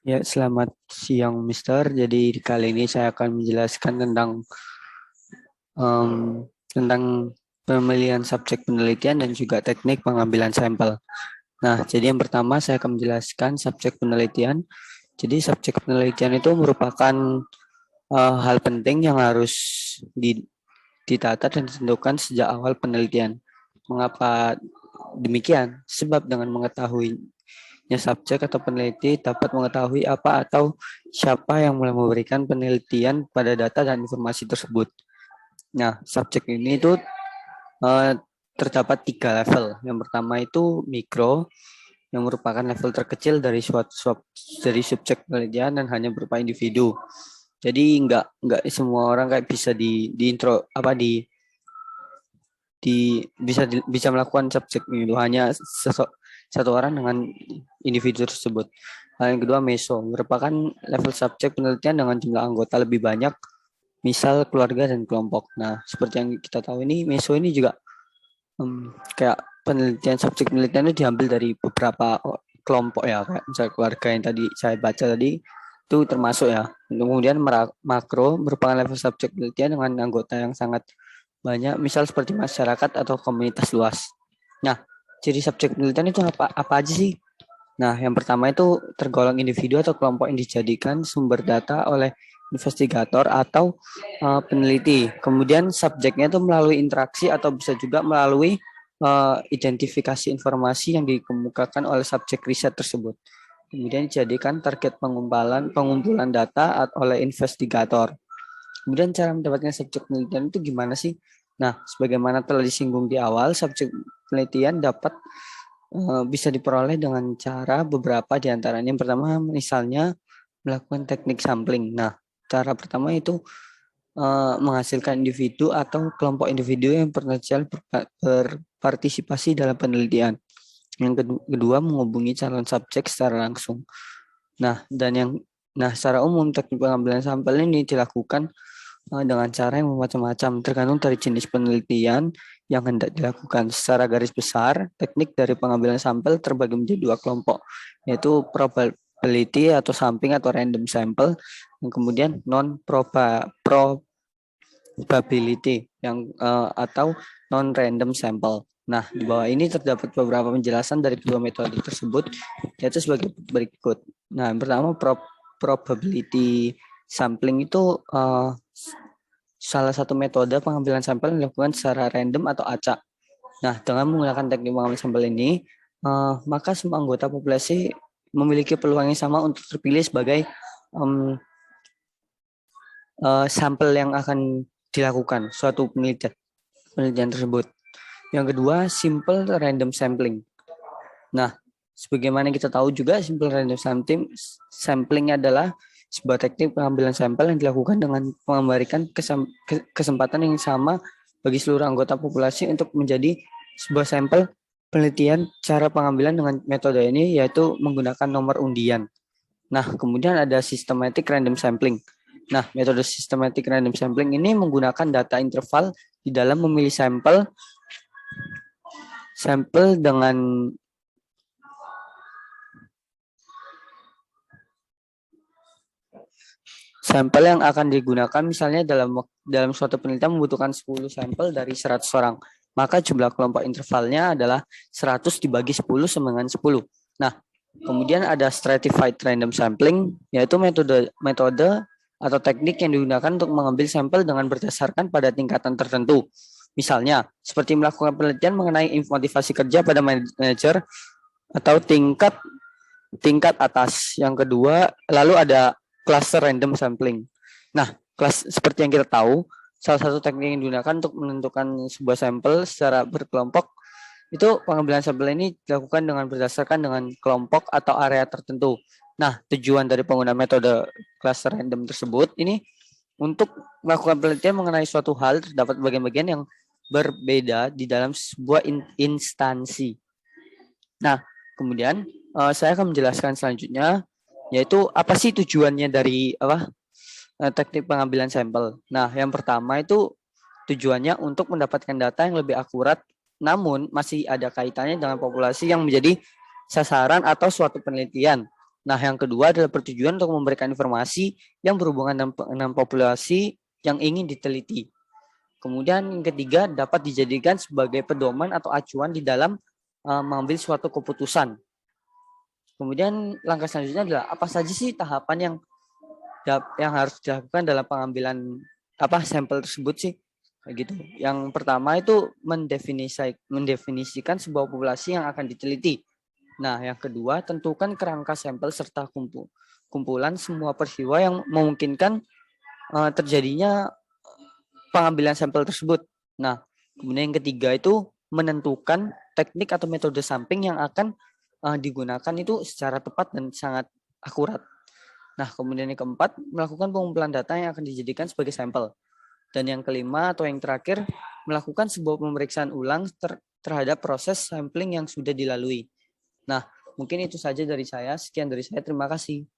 Ya, selamat siang, Mister. Jadi kali ini saya akan menjelaskan em, tentang pemilihan subjek penelitian dan juga teknik pengambilan sampel. Nah, jadi yang pertama saya akan menjelaskan subjek penelitian. Jadi subjek penelitian itu merupakan hal penting yang harus ditata dan ditentukan sejak awal penelitian. Mengapa demikian? Sebab dengan mengetahui subjek atau peneliti dapat mengetahui apa atau siapa yang mulai memberikan penelitian pada data dan informasi tersebut. Nah, subjek ini itu eh, terdapat 3 level. Yang pertama itu mikro, yang merupakan level terkecil dari subjek penelitian dan hanya berupa individu. Jadi nggak semua orang kayak bisa di intro apa bisa melakukan subjek itu hanya satu orang dengan individu tersebut. Yang kedua meso merupakan level subjek penelitian dengan jumlah anggota lebih banyak, misal keluarga dan kelompok. Nah, seperti yang kita tahu ini meso ini juga kayak penelitian subjek penelitian itu diambil dari beberapa kelompok ya, kayak misal keluarga yang tadi saya baca tadi itu termasuk ya. Kemudian makro merupakan level subjek penelitian dengan anggota yang sangat banyak, misal seperti masyarakat atau komunitas luas. Nah, ciri subjek penelitian itu apa aja sih? Nah, yang pertama itu tergolong individu atau kelompok yang dijadikan sumber data oleh investigator atau peneliti. Kemudian subjeknya itu melalui interaksi atau bisa juga melalui identifikasi informasi yang dikemukakan oleh subjek riset tersebut. Kemudian dijadikan target pengumpulan data oleh investigator. Kemudian cara mendapatkan subjek penelitian itu gimana sih? Nah, sebagaimana telah disinggung di awal, subjek penelitian dapat bisa diperoleh dengan cara beberapa di antaranya. Yang pertama, misalnya melakukan teknik sampling. Nah, cara pertama itu menghasilkan individu atau kelompok individu yang potensial berpartisipasi dalam penelitian. Yang kedua, menghubungi calon subjek secara langsung. Nah, secara umum teknik pengambilan sampel ini dilakukan dengan cara yang macam-macam, tergantung dari jenis penelitian yang hendak dilakukan. Secara garis besar, teknik dari pengambilan sampel terbagi menjadi 2 kelompok, yaitu probability atau sampling atau random sample, dan kemudian non probability atau non random sample. Nah, di bawah ini terdapat beberapa penjelasan dari kedua metode tersebut, yaitu sebagai berikut. Nah, yang pertama probability sampling itu salah satu metode pengambilan sampel yang dilakukan secara random atau acak. Nah, dengan menggunakan teknik pengambilan sampel ini, maka semua anggota populasi memiliki peluang yang sama untuk terpilih sebagai um, sampel yang akan dilakukan suatu penelitian tersebut. Yang kedua, simple random sampling. Nah, sebagaimana kita tahu juga, simple random sampling adalah sebuah teknik pengambilan sampel yang dilakukan dengan memberikan kesempatan yang sama bagi seluruh anggota populasi untuk menjadi sebuah sampel penelitian. Cara pengambilan dengan metode ini yaitu menggunakan nomor undian. Nah, kemudian ada systematic random sampling. Nah, metode systematic random sampling ini menggunakan data interval di dalam memilih sampel dengan sampel yang akan digunakan misalnya dalam suatu penelitian membutuhkan 10 sampel dari 100 orang. Maka jumlah kelompok intervalnya adalah 100 dibagi 10 sama dengan 10. Nah, kemudian ada stratified random sampling, yaitu metode atau teknik yang digunakan untuk mengambil sampel dengan berdasarkan pada tingkatan tertentu. Misalnya, seperti melakukan penelitian mengenai motivasi kerja pada manajer atau tingkat atas. Yang kedua, lalu ada cluster random sampling. Nah, seperti yang kita tahu, salah satu teknik yang digunakan untuk menentukan sebuah sampel secara berkelompok itu pengambilan sampel ini dilakukan berdasarkan kelompok atau area tertentu. Nah, tujuan dari pengguna metode cluster random tersebut ini untuk melakukan penelitian mengenai suatu hal, terdapat bagian-bagian yang berbeda di dalam sebuah instansi. Nah, kemudian saya akan menjelaskan selanjutnya, yaitu apa sih tujuannya dari teknik pengambilan sampel. Nah, yang pertama itu tujuannya untuk mendapatkan data yang lebih akurat, namun masih ada kaitannya dengan populasi yang menjadi sasaran atau suatu penelitian. Nah, yang kedua adalah bertujuan untuk memberikan informasi yang berhubungan dengan populasi yang ingin diteliti. Kemudian yang ketiga dapat dijadikan sebagai pedoman atau acuan di dalam mengambil suatu keputusan. Kemudian langkah selanjutnya adalah apa saja sih tahapan yang harus dilakukan dalam pengambilan sampel tersebut sih, kayak gitu. Yang pertama itu mendefinisikan sebuah populasi yang akan diteliti. Nah, yang kedua tentukan kerangka sampel serta kumpulan semua peristiwa yang memungkinkan terjadinya pengambilan sampel tersebut. Nah, kemudian yang ketiga itu menentukan teknik atau metode sampling yang akan digunakan itu secara tepat dan sangat akurat. Nah, kemudian yang keempat, melakukan pengumpulan data yang akan dijadikan sebagai sampel. Dan yang kelima atau yang terakhir, melakukan sebuah pemeriksaan ulang terhadap proses sampling yang sudah dilalui. Nah, mungkin itu saja dari saya. Sekian dari saya. Terima kasih.